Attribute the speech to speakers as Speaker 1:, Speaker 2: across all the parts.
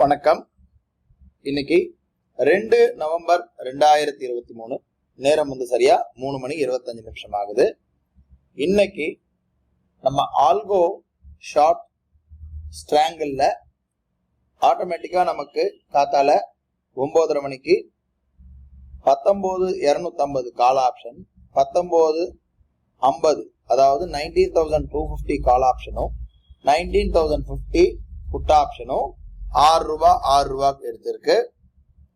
Speaker 1: வணக்கம். இன்னைக்கு 2 நவம்பர் 2023, நேரம் சரியா 3 மணி 25 நிமிஷம் ஆகுது. இன்னைக்கு நம்ம ஆல்கோ ஷார்ட் ஸ்ட்ராங்கிள்ல ஆட்டோமேட்டிக்கா நமக்கு காத்தால 9:30 மணிக்கு 19,250 கால் ஆப்ஷன், 19,50 அதாவது 19,250 கால் ஆப்ஷனும் 19,050 புட் ஆப்ஷனும் ₹6 எடுத்திருக்கு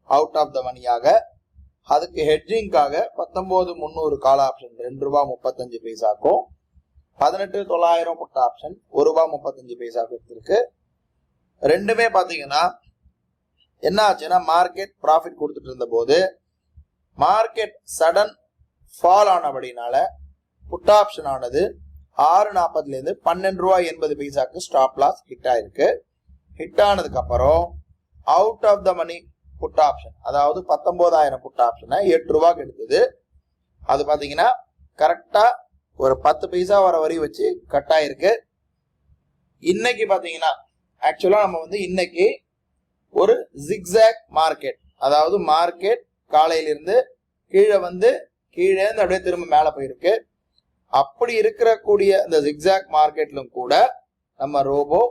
Speaker 1: அவுட் ஆஃப் த மணியாக. அதுக்கு ஹெட்ஜிங்காக 19,300 கால் ஆப்ஷன் ₹2.35 18,900 புட் ஆப்ஷன் ₹1.35 எடுத்திருக்கு. ரெண்டுமே பாத்தீங்கன்னா என்ன ஆச்சுன்னா, மார்க்கெட் ப்ராஃபிட் கொடுத்துட்டு இருந்த போது மார்க்கெட் சடன் ஃபால் ஆனபடினால புட் ஆப்ஷன் ஆனது 6.40 இருந்து ₹12.80 ஸ்டாப் லாஸ் ஹிட் ஆயிருக்கு. ஹிட் ஆனதுக்கு அப்புறம் out of the money put option, அதாவது 19,000 புட் ஆப்ஷனை ₹8 எடுத்தது. அது பாத்தீங்கன்னா கரெக்டா ஒரு 10 பைசா வர வரி வச்சு கட் ஆயிருக்கு. இன்னைக்கு பாத்தீங்கன்னா ஆக்சுவலா நம்ம இன்னைக்கு ஒரு ஜிக்ஸாக் மார்க்கெட், அதாவது மார்க்கெட் காலையிலிருந்து கீழே இருந்து அப்படியே திரும்ப மேல போயிருக்கு. அப்படி இருக்கக்கூடிய இந்த ஜிக்ஸாக் மார்க்கெட்லும் கூட நம்ம ரோபோ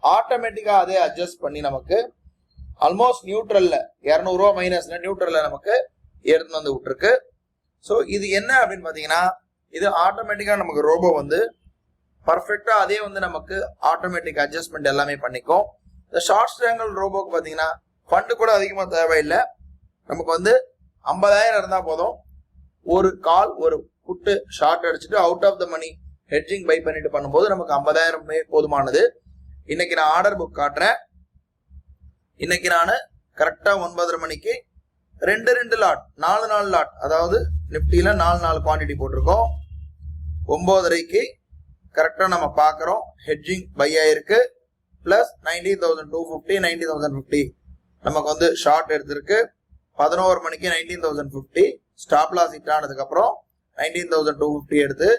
Speaker 1: ஆட்டோமேட்டிக்கா அதே அட்ஜஸ்ட் பண்ணி நமக்கு ஆல்மோஸ்ட் நியூட்ரல்ல ₹200 மைனஸ்ல நியூட்ரல்ல நமக்கு எடுத்து வந்து விட்டுருக்கு. ஸோ இது என்ன அப்படின்னு பாத்தீங்கன்னா, இது ஆட்டோமேட்டிக்கா நமக்கு ரோபோ பர்ஃபெக்டா அதே நமக்கு ஆட்டோமேட்டிக் அட்ஜஸ்ட்மெண்ட் எல்லாமே பண்ணிக்கும். இந்த ஷார்ட் ஸ்ட்ராங்கிள் ரோபோக்கு பாத்தீங்கன்னா ஃபண்டு கூட அதிகமா தேவையில்லை. நமக்கு 50,000 இருந்தா போதும். ஒரு கால் ஒரு புட்டு ஷார்ட் அடிச்சுட்டு out of the money hedging buy பண்ணிட்டு பண்ணும்போது நமக்கு 50,000 போதுமானது. இன்னைக்கு நான் ஆர்டர் புக் காட்டுறேன். இன்னைக்கு நான் கரெக்டா 9:30 மணிக்கு 2 லாட் 4 லாட், அதாவது நிப்டியில 4 குவான்டிட்டி போட்டிருக்கோம். 9:30க்கு கரெக்டா நம்ம பாக்குறோம் ஹெட்ஜிங் பை ஆயிருக்கு. பிளஸ் 19,250 19,050 நமக்கு ஷார்ட் எடுத்திருக்கு. 11 மணிக்கு 19,050 ஸ்டாப் லாஸ் ஹிட் ஆனதுக்கு அப்புறம் 19,250 எடுத்து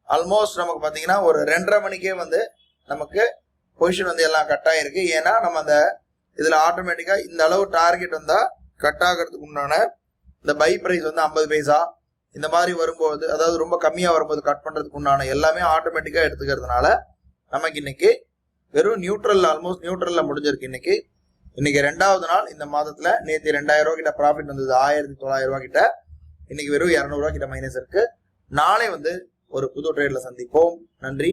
Speaker 1: ஆல்மோஸ்ட் நமக்கு பாத்தீங்கன்னா ஒரு 2:30 மணிக்கே நமக்கு பொசிஷன் எல்லாம் கட் ஆயிருக்கு. ஏன்னா நம்ம அந்த இதுல ஆட்டோமேட்டிக்கா இந்த அளவு டார்கெட் வந்தா கட் ஆகிறதுக்கு உண்டான இந்த பை பிரைஸ் 50 பைசா இந்த மாதிரி வரும்போது, அதாவது ரொம்ப கம்மியா வரும்போது கட் பண்றதுக்கு உண்டான எல்லாமே ஆட்டோமேட்டிக்கா எடுத்துக்கிறதுனால நமக்கு இன்னைக்கு வெறும் நியூட்ரல், ஆல்மோஸ்ட் நியூட்ரல்ல முடிஞ்சிருக்கு. இன்னைக்கு 2வது நாள் இந்த மாதத்துல. நேற்று ₹2,000 கிட்ட ப்ராஃபிட் வந்தது, ₹1,900 கிட்ட. இன்னைக்கு வெறும் ₹200 கிட்ட மைனஸ் இருக்கு. நாளை ஒரு புது ட்ரேட்ல சந்திப்போம். நன்றி.